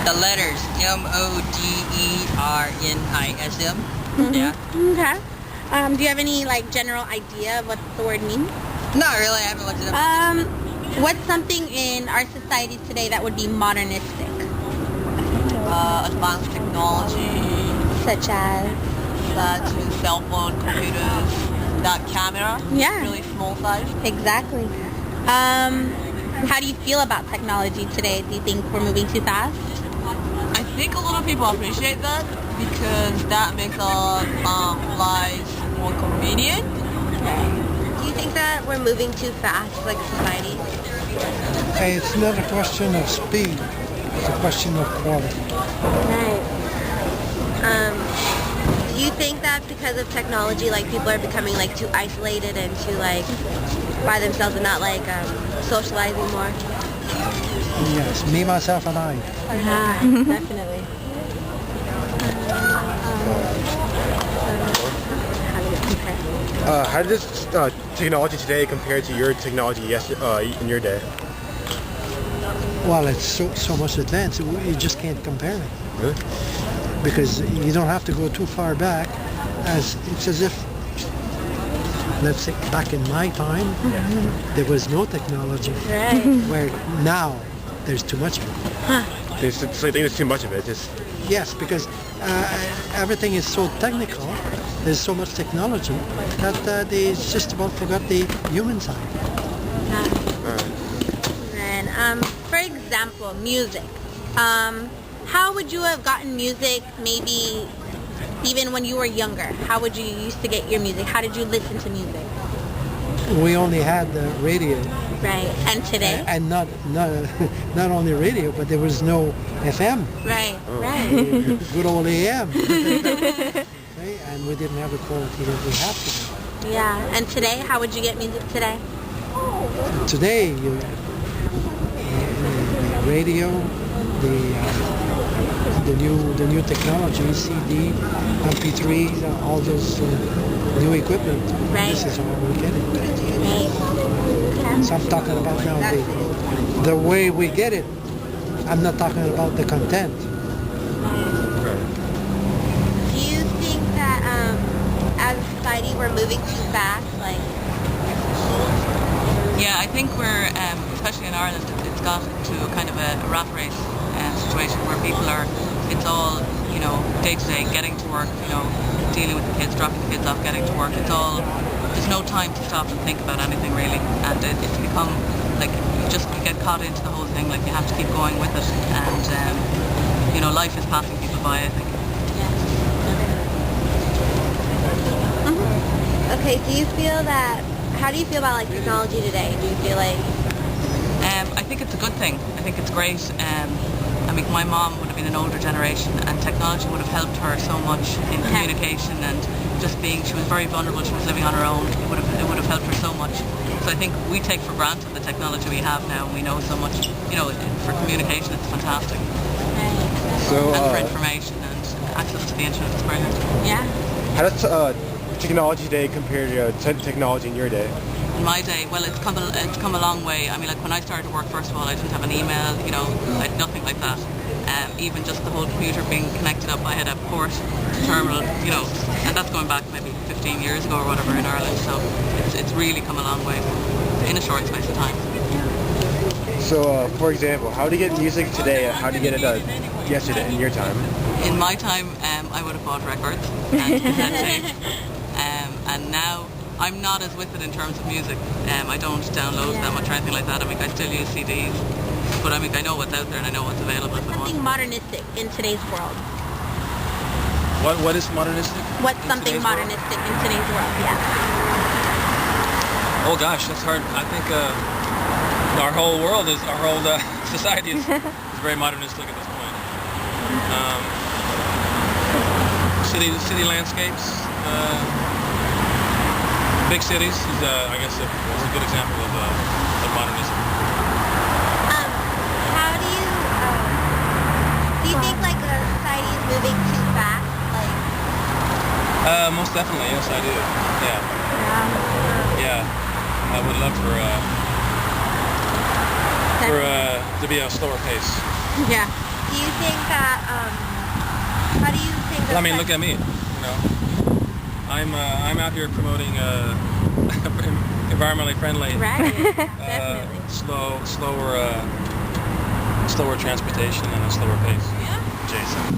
The letters modernism. Yeah. Okay. Do you have any like general idea of what the word means? Not really. I haven't looked it up. What's something in our society today that would be modernistic? Advanced technology, Such as? such as cell phone, computers, that camera, Yeah. really small size. Exactly. How do you feel about technology today? Do you think we're moving too fast? I think a lot of people appreciate that because that makes our lives more convenient. Do you think that we're moving too fast, like society? It's not a question of speed, it's a question of quality. Right. Do you think that because of technology, like people are becoming like too isolated and too like by themselves and not like socializing more? Yes, me, myself, and I. Definitely. How do you compare? How does technology today compare to your technology in your day? Well, it's so much advanced, you just can't compare it. Really? Because you don't have to go too far back. It's as if, let's say, back in my time, there was no technology. Right. Where now there's too much of it. So I think there's too much of it. Yes, because everything is so technical. There's so much technology that they just about forgot the human side. And for example, music. How would you have gotten music maybe even when you were younger? How would you used to get your music? How did you listen to music? We only had the radio. Right. And today? And not only radio, but there was no FM. Right. Right. Good old AM. Okay? And we didn't have the quality that we have today. Yeah. And today, how would you get music today? Today, the radio, the new technology, CD, MP3, all those new equipment. Right. This is how we're getting. Right. Okay. So I'm talking about now the way we get it. I'm not talking about the content. Do you think that as a society we're moving too fast? Like, Yeah, I think we're, especially in Ireland, it's got to kind of a rat race situation where people are, it's all, day to day, getting to work, dealing with the kids, dropping the kids off, getting to work. It's all, there's no time to stop and think about anything really. And it's become, like, you get caught into the whole thing, like you have to keep going with it. And, life is passing people by, I think. okay, how do you feel about like technology today? Do you feel like... I think it's a good thing. I think it's great. My mom would have been an older generation and technology would have helped her so much in communication and just being, she was very vulnerable, she was living on her own. It would have helped her so much. So I think we take for granted the technology we have now and we know so much, for communication it's fantastic. So, and for information and access to the internet is brilliant. Yeah. How does technology today compare to technology in your day? In my day, well, it's come a long way. When I started to work, first of all, I didn't have an email, I had nothing like that. Even just the whole computer being connected up, I had a port terminal, and that's going back maybe 15 years ago or whatever in Ireland. So it's really come a long way in a short space of time. So, for example, how do you get music today and how do you get it yesterday in your time? In my time, I would have bought records and cassette tapes. And now I'm not as with it in terms of music. I don't download that much or anything like that. I still use CDs. But I know what's out there and I know what's available if I want. Something modernistic in today's world. What is modernistic? What's something modernistic in today's world? Yeah. Oh gosh, that's hard. I think our whole society is very modernistic at this point. City landscapes, big cities is, I guess, is a good example of modernism. How do you think like a society is moving too fast? Like, Most definitely, yes, I do. Yeah. I would love for to be a slower pace. Yeah. Do you think that, how do you think that... Well, I mean, look at me. You know, I'm out here promoting environmentally friendly, Right, definitely. slower transportation and a slower pace. Jason,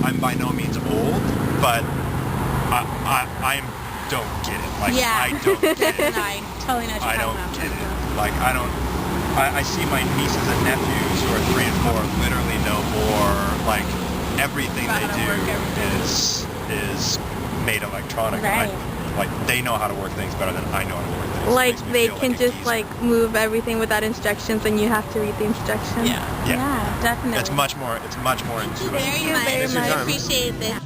I'm by no means old, but I don't get it. Like, Yeah. I don't get it. No, I totally know what I you're don't talking get about. it. Like, I see my nieces and nephews who are 3 and 4 literally know more. Like, everything About they how to do work everything. is made electronic. Right. Like, they know how to work things better than I know how to work things. It Like makes me they feel can a just geezer. like move everything without instructions, and you have to read the instructions. Yeah. Yeah, definitely. It's much more intuitive. Thank you very much. Thanks for your I time. appreciate this.